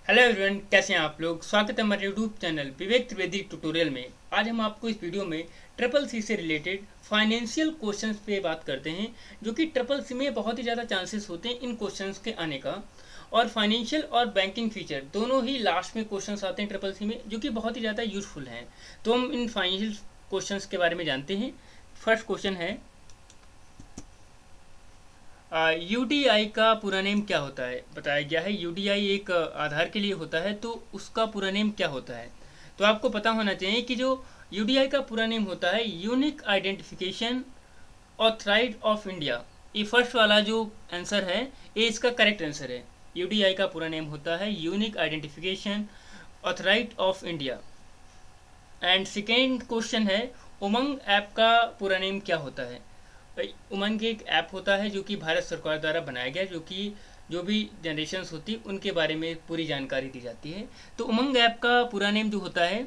Hello everyone, कैसे हैं आप लोग। स्वागत है हमारे यूट्यूब चैनल विवेक त्रिवेदी ट्यूटोरियल में। आज हम आपको इस वीडियो में ट्रिपल सी से रिलेटेड फाइनेंशियल क्वेश्चंस पे बात करते हैं, जो कि ट्रिपल सी में बहुत ही ज़्यादा चांसेस होते हैं इन क्वेश्चंस के आने का। और फाइनेंशियल और बैंकिंग फीचर दोनों ही लास्ट में क्वेश्चंस आते हैं ट्रिपल सी में, जो कि बहुत ही ज़्यादा यूजफुल हैं। तो हम इन फाइनेंशियल क्वेश्चंस के बारे में जानते हैं। फर्स्ट क्वेश्चन है, यूडीआई का पूरा नेम क्या होता है। बताया गया है यूडीआई एक आधार के लिए होता है, तो उसका पूरा नेम क्या होता है। तो आपको पता होना चाहिए कि जो यूडीआई का पूरा नेम होता है unique identification authorise of India. ये फर्स्ट वाला जो आंसर है ये इसका करेक्ट आंसर है। यूडीआई का पूरा नेम होता है unique identification authorise of India. And second question है, उमंग ऐप का पूरा नेम क्या होता है। उमंग एक ऐप होता है जो कि भारत सरकार द्वारा बनाया गया, जो कि जो भी जनरेशन्स होती है उनके बारे में पूरी जानकारी दी जाती है। तो उमंग ऐप का पूरा नेम जो होता है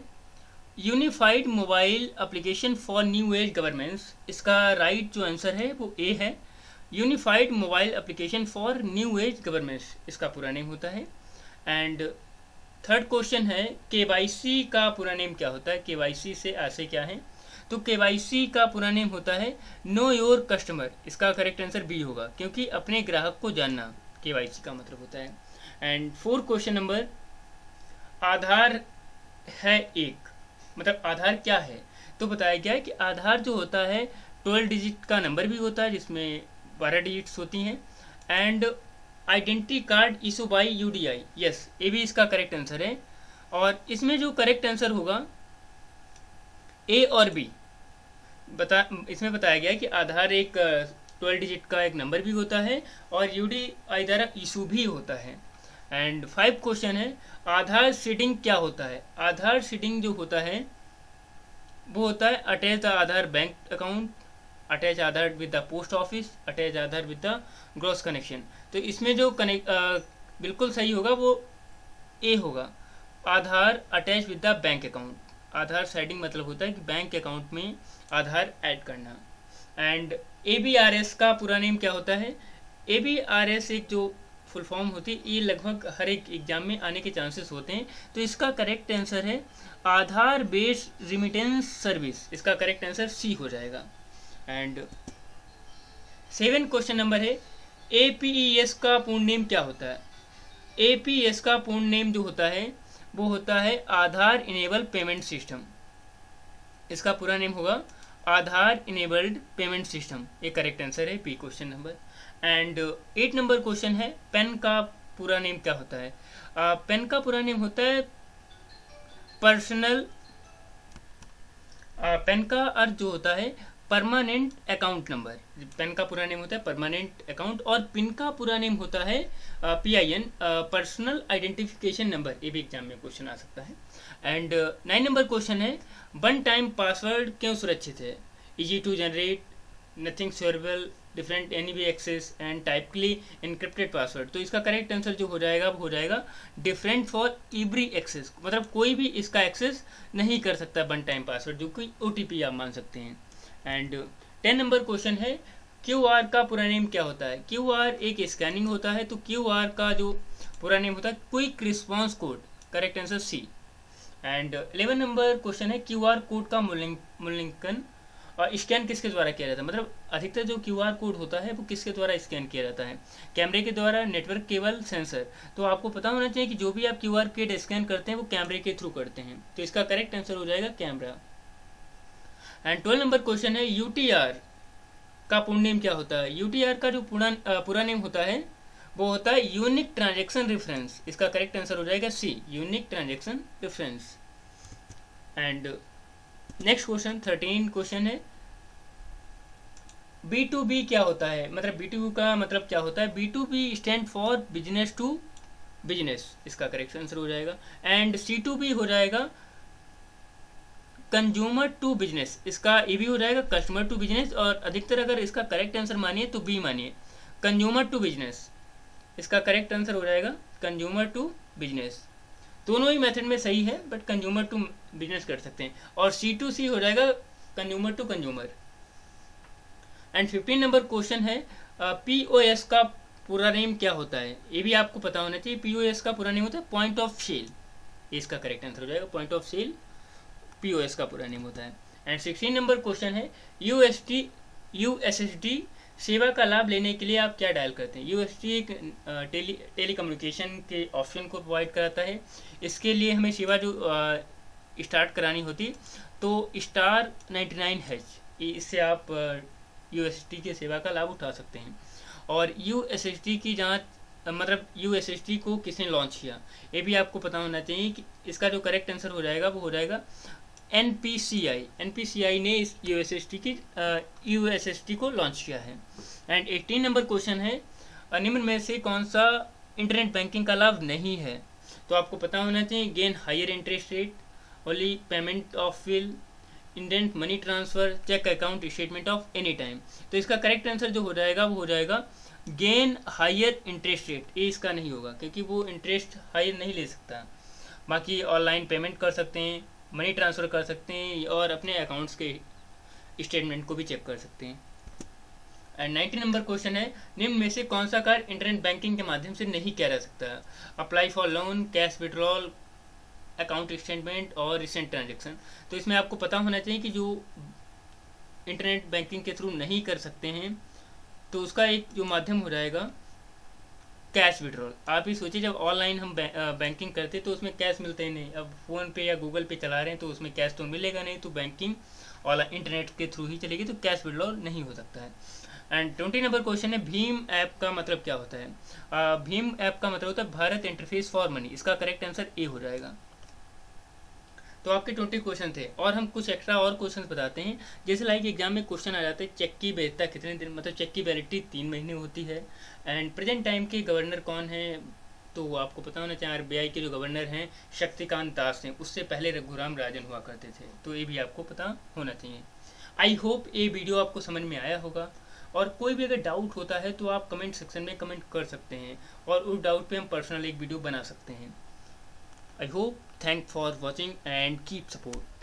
unified mobile application for new age governance. इसका राइट जो आंसर है वो ए है। Unified mobile application for new age governance इसका पूरा नेम होता है। एंड थर्ड क्वेश्चन है, केवाईसी का पूरा नेम क्या होता है। केवाईसी से ऐसे क्या है। तो केवाईसी का पूरा नेम होता है नो योर कस्टमर। इसका करेक्ट आंसर बी होगा, क्योंकि अपने ग्राहक को जानना केवाईसी का मतलब होता है। एंड फोर्थ क्वेश्चन नंबर, आधार है एक, मतलब आधार क्या है। तो बताया गया है कि आधार जो होता है 12 डिजिट का नंबर भी होता है, जिसमें 12 डिजिट्स होती हैं। And identity card issue by UDI, yes, ये भी इसका करेक्ट आंसर है। और इसमें जो करेक्ट आंसर होगा ए और बी। इसमें बताया गया है कि आधार एक 12 डिजिट का एक नंबर भी होता है और यूडीआई द्वारा इशू भी होता है। एंड 5 क्वेश्चन है, आधार सीडिंग क्या होता है। आधार सीडिंग जो होता है वो होता है attach the Aadhaar bank account, attach Aadhaar with the post office, attach Aadhaar with the gross connection. तो इसमें जो बिल्कुल सही होगा वो ए होगा, Aadhaar attach with the bank account. Aadhaar seeding मतलब होता है कि बैंक अकाउंट में आधार ऐड करना। एंड ABRS का पूरा नेम क्या होता है। ABRS एक जो फुल फॉर्म होती है, ये लगभग हर एक एग्जाम में आने के चांसेस होते हैं। तो इसका करेक्ट आंसर है आधार बेस्ड रिमिटेंस सर्विस। इसका करेक्ट आंसर सी हो जाएगा। एंड 7 क्वेश्चन नंबर है, APES का पूर्ण नेम क्या होता है। APES का पूर्ण नेम जो होता है वो होता है आधार इनेबल पेमेंट सिस्टम। इसका पूरा नेम होगा आधार इनेबल्ड पेमेंट सिस्टम। ये करेक्ट आंसर है P question number. And 8 number question है, पेन का पूरा नेम क्या होता है। पेन का पूरा नेम होता है पर्सनल, पेन का अर्थ जो होता है परमानेंट अकाउंट नंबर। पेन का पूरा नेम होता है परमानेंट अकाउंट। और पिन का पूरा नेम होता है PIN, पर्सनल आइडेंटिफिकेशन नंबर। ये भी एग्जाम में क्वेश्चन आ सकता है। एंड 9 नंबर क्वेश्चन है, वन टाइम पासवर्ड क्यों सुरक्षित है। Easy to generate, nothing storable, different any way access and typically encrypted password. तो इसका करेक्ट आंसर जो हो जाएगा वो हो जाएगा डिफरेंट फॉर एवरी एक्सेस, मतलब कोई भी इसका एक्सेस नहीं कर सकता वन टाइम पासवर्ड, जो कि OTP आप मान सकते हैं। एंड 10 नंबर क्वेश्चन है, QR का पूरा नेम क्या होता है। QR एक स्कैनिंग होता है, तो QR का जो पूरा नेम होता है quick response code. Correct answer C. And 11 number question है, QR कोड का मूल्यांकन और स्कैन किसके द्वारा किया जाता है। मतलब अधिकतर जो QR कोड होता है वो किसके द्वारा स्कैन किया जाता है, कैमरे के द्वारा, नेटवर्क केबल, सेंसर। तो आपको पता होना चाहिए कि जो भी आप QR कोड स्कैन करते हैं वो कैमरे के थ्रू करते हैं, तो इसका करेक्ट आंसर हो जाएगा कैमरा। एंड 12 नंबर क्वेश्चन है, UTR का पूर्ण नेम क्या होता है। UTR का जो पूरा नेम होता है वो होता है यूनिक ट्रांजेक्शन रेफरेंस। इसका करेक्ट आंसर हो जाएगा C, unique transaction reference. And next question 13 question है, B2B क्या होता है। मतलब B2B का मतलब क्या होता है। B2B stand for business to business. इसका करेक्ट आंसर हो जाएगा। एंड C2B हो जाएगा कंज्यूमर टू बिजनेस। इसका ए भी हो जाएगा कस्टमर टू बिजनेस। और अधिकतर अगर इसका करेक्ट आंसर मानिए तो बी मानिए, कंज्यूमर टू बिजनेस। इसका करेक्ट आंसर हो जाएगा कंज्यूमर टू बिजनेस। दोनों ही मेथड में सही है, बट कंज्यूमर टू बिजनेस कर सकते हैं। और C2C हो जाएगा consumer to consumer. And 15 number question है, POS का पूरा नेम क्या होता है ये भी आपको पता होना चाहिए। पीओएस का पूरा नेम होता है पॉइंट ऑफ सेल, इसका करेक्ट आंसर हो जाएगा पॉइंट ऑफ सेल, पीओएस का पूरा नेम होता है। एंड 16 नंबर क्वेश्चन है यूएसएसडी सेवा का लाभ लेने के लिए आप क्या डायल करते हैं। यूएसएसडी एक टेलीकम्युनिकेशन के ऑप्शन को प्रोवाइड कराता है। इसके लिए हमें सेवा जो स्टार्ट करानी होती तो *99#, इससे आप यूएसएसडी की सेवा का लाभ उठा सकते हैं। और यूएसएसडी की जांच मतलब यूएसएसडी को किसने लॉन्च किया ये भी आपको पता होना चाहिए कि इसका जो करेक्ट आंसर हो जाएगा वो हो जाएगा एनपीसीआई ने इस यूएसएसडी को लॉन्च किया है। एंड 18 नंबर क्वेश्चन है निम्न में से कौन सा इंटरनेट बैंकिंग का लाभ नहीं है। तो आपको पता होना चाहिए gain higher interest rate, only payment of bill, instant money transfer, check account statement of any time. तो इसका करेक्ट आंसर जो हो जाएगा वो हो जाएगा गेन हायर इंटरेस्ट रेट। ये इसका नहीं होगा क्योंकि वो इंटरेस्ट हायर नहीं ले सकता। बाकी ऑनलाइन पेमेंट कर सकते हैं, मनी ट्रांसफ़र कर सकते हैं और अपने अकाउंट्स के स्टेटमेंट को भी चेक कर सकते हैं। एंड 19 नंबर क्वेश्चन है निम्न में से कौन सा कार्य इंटरनेट बैंकिंग के माध्यम से नहीं किया जा सकता। Apply for loan, cash withdrawal, account statement और रिसेंट ट्रांजेक्शन। तो इसमें आपको पता होना चाहिए कि जो इंटरनेट बैंकिंग के थ्रू नहीं कर सकते हैं तो उसका एक जो माध्यम हो जाएगा कैश विड्रॉल। आप ही सोचिए जब ऑनलाइन हम बैंकिंग करते तो उसमें कैश मिलते ही नहीं। अब फ़ोन पे या गूगल पे चला रहे हैं तो उसमें कैश तो मिलेगा नहीं, तो बैंकिंग ऑनलाइन इंटरनेट के थ्रू ही चलेगी, तो कैश विड्रॉल नहीं हो सकता है। एंड 20 नंबर क्वेश्चन है भीम ऐप का मतलब क्या होता है। भीम ऐप का मतलब होता है भारत इंटरफेस फॉर मनी। इसका करेक्ट आंसर ए हो जाएगा। तो आपके 20 क्वेश्चन थे और हम कुछ एक्स्ट्रा और क्वेश्चन बताते हैं। जैसे लाइक एग्जाम में क्वेश्चन आ जाते हैं चेक की वैधता कितने दिन, मतलब चेक की वैलिडिटी 3 महीने होती है। एंड प्रेजेंट टाइम के गवर्नर कौन है, तो आपको पता होना चाहिए आरबीआई के जो गवर्नर हैं शक्तिकांत दास हैं, उससे पहले रघुराम राजन हुआ करते थे, तो ये भी आपको पता होना चाहिए। आई होप ये वीडियो आपको समझ में आया होगा। और कोई भी अगर डाउट होता है तो आप कमेंट सेक्शन में कमेंट कर सकते हैं और उस डाउट पे हम पर्सनल एक वीडियो बना सकते हैं। I hope, thanks for watching and keep support.